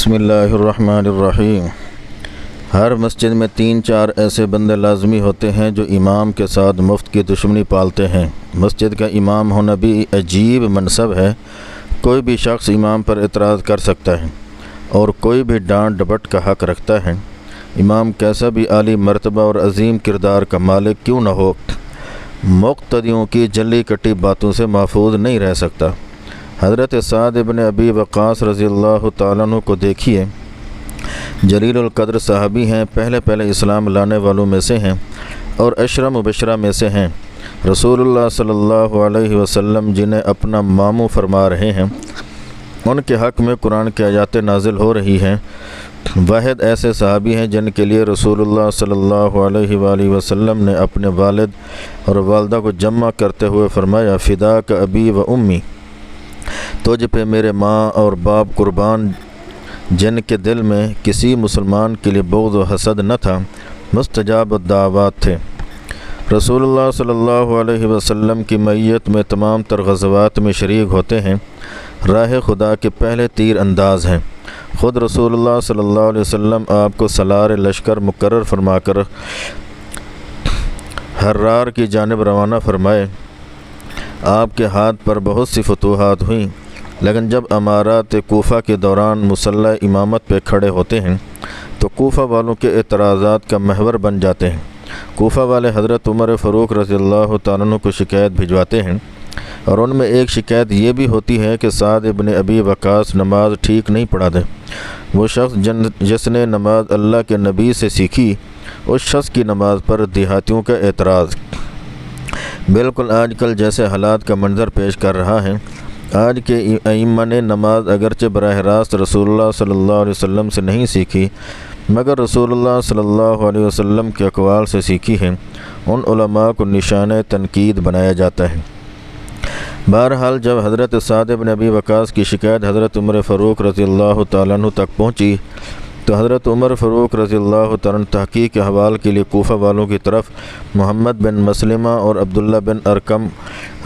بسم اللہ الرحمن الرحیم۔ ہر مسجد میں 3-4 ایسے بندے لازمی ہوتے ہیں جو امام کے ساتھ مفت کی دشمنی پالتے ہیں۔ مسجد کا امام ہونا بھی عجیب منصب ہے۔ کوئی بھی شخص امام پر اعتراض کر سکتا ہے اور کوئی بھی ڈانٹ ڈپٹ کا حق رکھتا ہے۔ امام کیسا بھی عالی مرتبہ اور عظیم کردار کا مالک کیوں نہ ہو، مقتدیوں کی جلی کٹی باتوں سے محفوظ نہیں رہ سکتا۔ حضرت سعد بن ابی وقاص رضی اللہ تعالیٰ عنہ کو دیکھیے، جلیل القدر صحابی ہیں، پہلے اسلام لانے والوں میں سے ہیں اور عشرہ مبشرہ میں سے ہیں۔ رسول اللہ صلی اللہ علیہ وسلم جنہیں اپنا ماموں فرما رہے ہیں، ان کے حق میں قرآن کی آیات نازل ہو رہی ہیں۔ واحد ایسے صحابی ہیں جن کے لیے رسول اللہ صلی اللہ علیہ وآلہ وسلم نے اپنے والد اور والدہ کو جمع کرتے ہوئے فرمایا، فداک ابی و امی، تجھ پہ میرے ماں اور باپ قربان، جن کے دل میں کسی مسلمان کے لیے بغض و حسد نہ تھا، مستجاب الدعوات تھے۔ رسول اللہ صلی اللہ علیہ وسلم کی معیت میں تمام تر غزوات میں شریک ہوتے ہیں۔ راہ خدا کے پہلے تیر انداز ہیں۔ خود رسول اللہ صلی اللہ علیہ وسلم آپ کو سالار لشکر مقرر فرما کر حرار کی جانب روانہ فرمائے۔ آپ کے ہاتھ پر بہت سی فتوحات ہوئیں، لیکن جب امارات کوفہ کے دوران مسلح امامت پہ کھڑے ہوتے ہیں تو کوفہ والوں کے اعتراضات کا محور بن جاتے ہیں۔ کوفہ والے حضرت عمر فاروق رضی اللہ تعالیٰ عنہ کو شکایت بھجواتے ہیں، اور ان میں ایک شکایت یہ بھی ہوتی ہے کہ سعد ابن ابی وقاص نماز ٹھیک نہیں پڑھاتے۔ وہ شخص جس نے نماز اللہ کے نبی سے سیکھی، اس شخص کی نماز پر دیہاتیوں کا اعتراض بالکل آج کل جیسے حالات کا منظر پیش کر رہا ہے۔ آج کے ائمہ نے نماز اگرچہ براہ راست رسول اللہ صلی اللہ علیہ وسلم سے نہیں سیکھی، مگر رسول اللہ صلی اللہ علیہ وسلم کے اقوال سے سیکھی ہے۔ ان علماء کو نشانہ تنقید بنایا جاتا ہے۔ بہرحال جب حضرت سعد بن ابی وقاص کی شکایت حضرت عمر فاروق رضی اللہ تعالیٰ عنہ تک پہنچی تو حضرت عمر فاروق رضی اللہ تعالیٰ عنہ تحقیق کے حوال کے لیے کوفہ والوں کی طرف محمد بن مسلمہ اور عبداللہ بن ارقم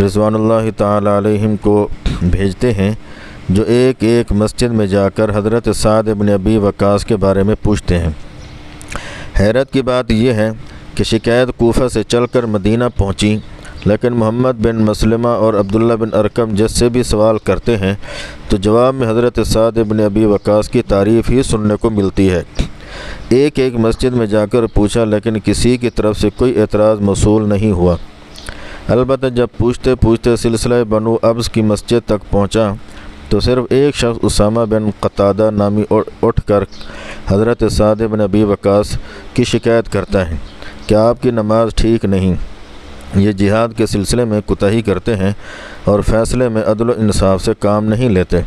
رضوان اللہ تعالیٰ علیہم کو بھیجتے ہیں، جو ایک ایک مسجد میں جا کر حضرت سعد بن ابی وقاص کے بارے میں پوچھتے ہیں۔ حیرت کی بات یہ ہے کہ شکایت کوفہ سے چل کر مدینہ پہنچی، لیکن محمد بن مسلمہ اور عبداللہ بن ارقم جس سے بھی سوال کرتے ہیں تو جواب میں حضرت سعد بن ابی وقاص کی تعریف ہی سننے کو ملتی ہے۔ ایک ایک مسجد میں جا کر پوچھا، لیکن کسی کی طرف سے کوئی اعتراض موصول نہیں ہوا۔ البتہ جب پوچھتے پوچھتے سلسلہ بنو ابس کی مسجد تک پہنچا تو صرف ایک شخص اسامہ بن قتادہ نامی اٹھ کر حضرت سعد بن ابی وقاص کی شکایت کرتا ہے کہ آپ کی نماز ٹھیک نہیں، یہ جہاد کے سلسلے میں کوتاہی کرتے ہیں اور فیصلے میں عدل و انصاف سے کام نہیں لیتے۔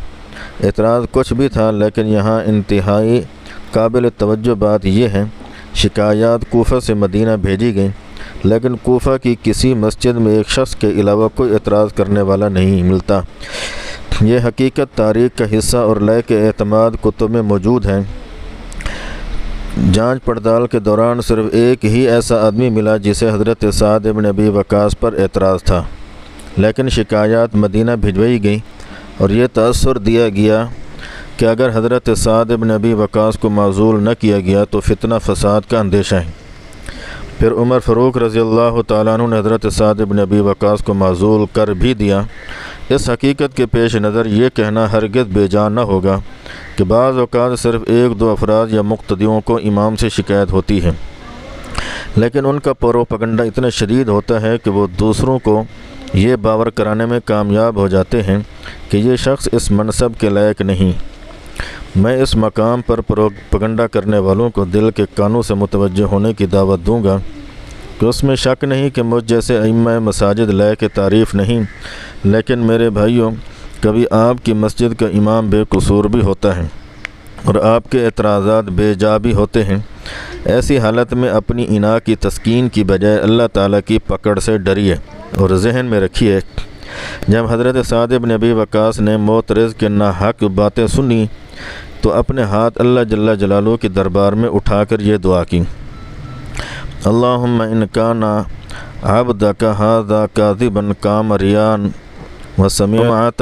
اعتراض کچھ بھی تھا، لیکن یہاں انتہائی قابل توجہ بات یہ ہے، شکایات کوفہ سے مدینہ بھیجی گئیں، لیکن کوفہ کی کسی مسجد میں ایک شخص کے علاوہ کوئی اعتراض کرنے والا نہیں ملتا۔ یہ حقیقت تاریخ کا حصہ اور لے کے اعتماد کتب میں موجود ہے۔ جانچ پڑتال کے دوران صرف ایک ہی ایسا آدمی ملا جسے حضرت سعد بن ابی وقاص پر اعتراض تھا، لیکن شکایات مدینہ بھجوائی گئی اور یہ تاثر دیا گیا کہ اگر حضرت سعد بن ابی وقاص کو معزول نہ کیا گیا تو فتنہ فساد کا اندیشہ ہے۔ پھر عمر فاروق رضی اللہ تعالیٰ عنہ نے حضرت سعد بن ابی وقاص کو معزول کر بھی دیا۔ اس حقیقت کے پیش نظر یہ کہنا ہرگز بے جان نہ ہوگا کہ بعض اوقات صرف 1-2 افراد یا مقتدیوں کو امام سے شکایت ہوتی ہے، لیکن ان کا پروپیگنڈا اتنا شدید ہوتا ہے کہ وہ دوسروں کو یہ باور کرانے میں کامیاب ہو جاتے ہیں کہ یہ شخص اس منصب کے لائق نہیں۔ میں اس مقام پر پروپیگنڈا کرنے والوں کو دل کے کانوں سے متوجہ ہونے کی دعوت دوں گا کہ اس میں شک نہیں کہ مجھ جیسے ائمہ مساجد لائق تعریف نہیں، لیکن میرے بھائیوں، کبھی آپ کی مسجد کا امام بے قصور بھی ہوتا ہے اور آپ کے اعتراضات بے جا بھی ہوتے ہیں۔ ایسی حالت میں اپنی انا کی تسکین کی بجائے اللہ تعالیٰ کی پکڑ سے ڈریے اور ذہن میں رکھیے، جب حضرت سعد بن ابی وقاص نے معترض کے ناحق باتیں سنی تو اپنے ہاتھ اللہ جل جلالہ کے دربار میں اٹھا کر یہ دعا کی، اللہم ان کان عبدک ھذا کاذبا قام ریاء وسمعۃ